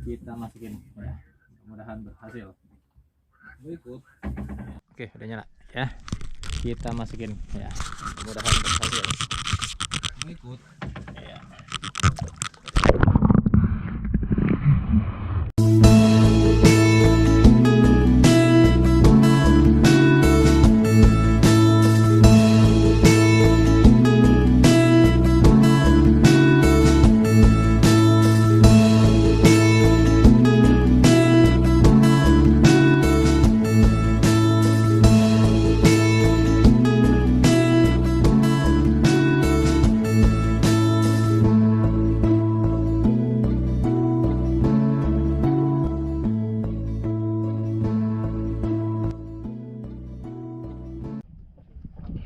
kita masukin ya, mudah-mudahan berhasil. Berikut, oke udah nyala ya, kita masukin ya, mudah-mudahan berhasil. Berikut ya.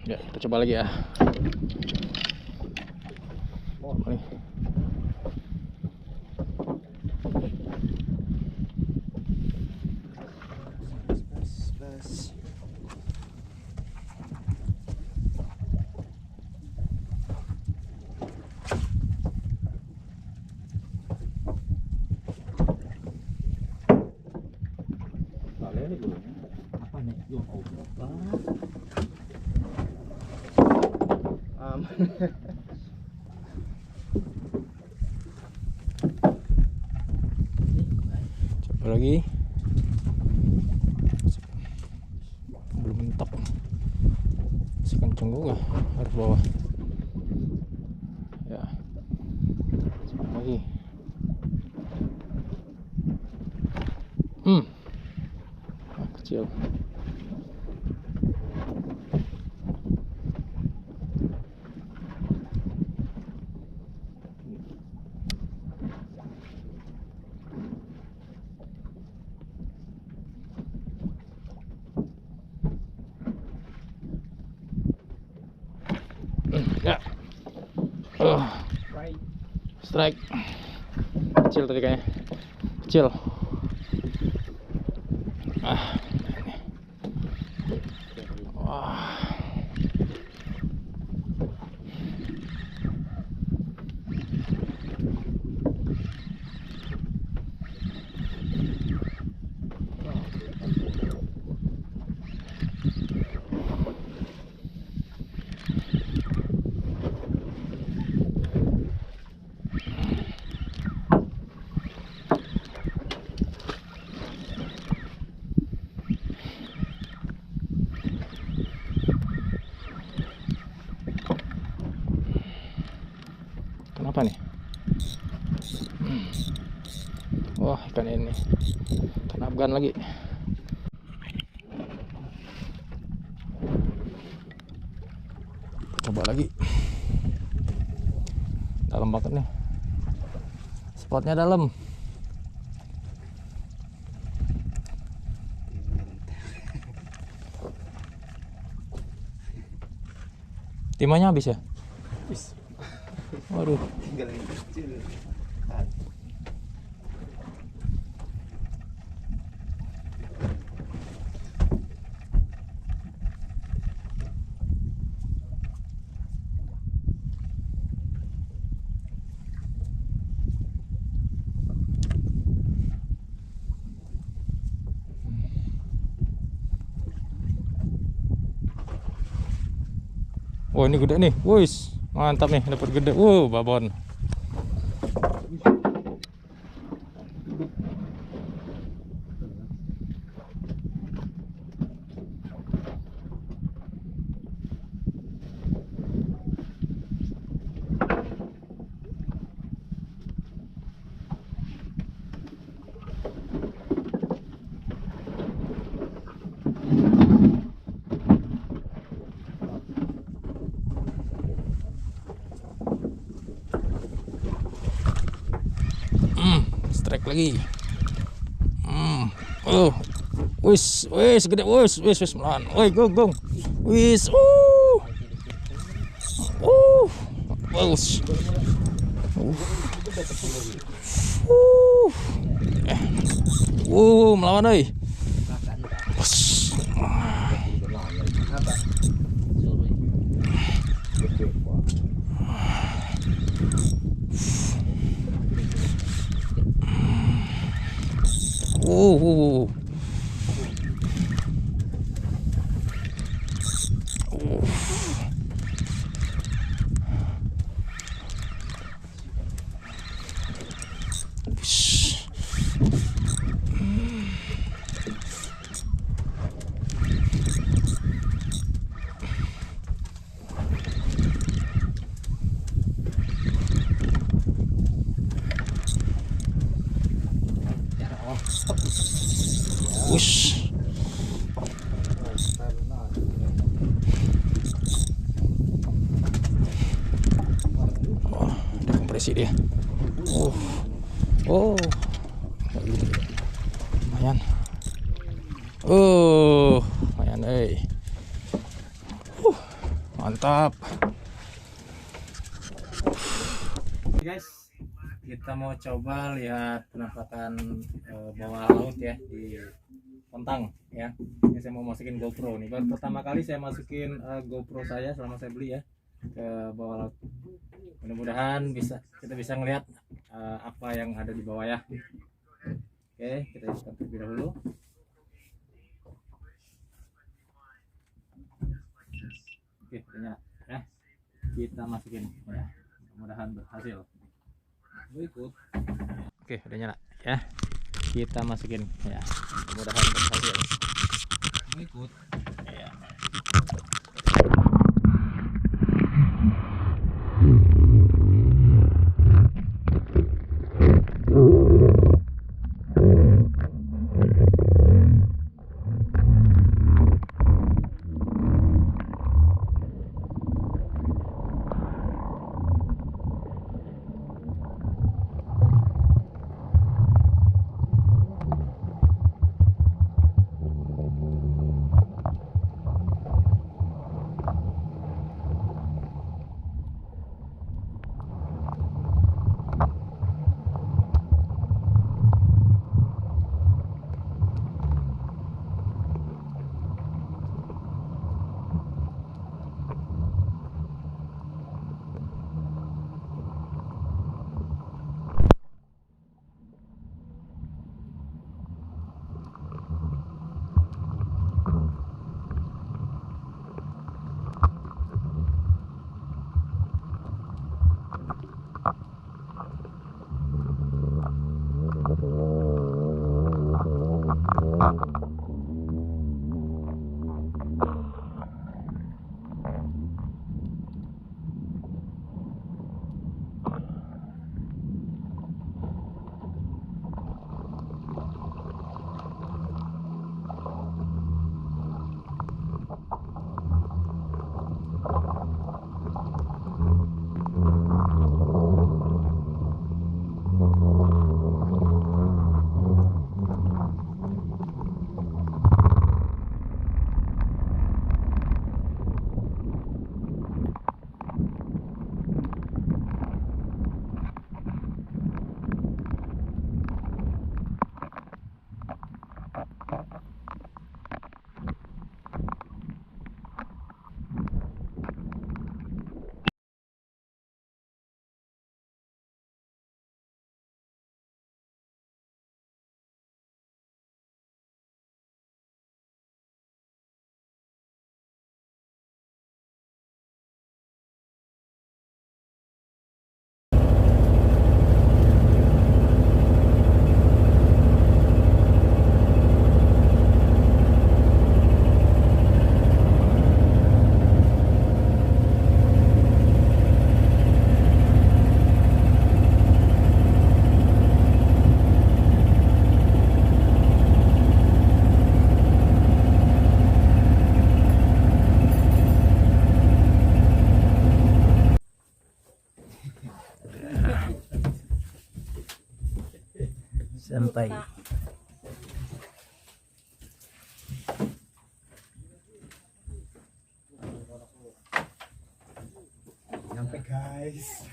Ya, kita coba lagi ya. Oh, nih. Apa nih? Ya Allah. Coba lagi, belum mentok, masih kenceng juga, harus bawah ya. Coba lagi, kecil. Ya, strike kecil tadi kayaknya, kecil. Ini. Wah. Kenapa nih? Wah, ikan ini, ikan Afgan lagi. Coba lagi. Dalam banget nih, spotnya dalam. Timahnya habis ya? Habis. Waduh, Tinggal yang kecil. wah ini gede nih, wuss, mantap nih, dapat gede, babon. Strike lagi. Wis gede, wis melawan. Woi, gong. Wis. Bagus. Melawan euy. Oh. Ush. Ush. Wah, ada kompresi dia. Oh. Lumayan. Lumayan, mantap. Guys, kita mau coba lihat penampakan bawah laut ya di Kontang ya. Ini saya mau masukin GoPro nih. Baru pertama kali saya masukin GoPro saya selama saya beli ya ke bawah laut. Mudah-mudahan kita bisa ngelihat apa yang ada di bawah ya. Oke, kita hidupkan terlebih dahulu. Oke, udah ya. Kita masukin ya. Mudah-mudahan berhasil. Ikut. Oke, udah nyala ya. Kita masukin ya. Mudah-mudahan berhasil. Ikut. Ya. Sampai. Nyampe guys.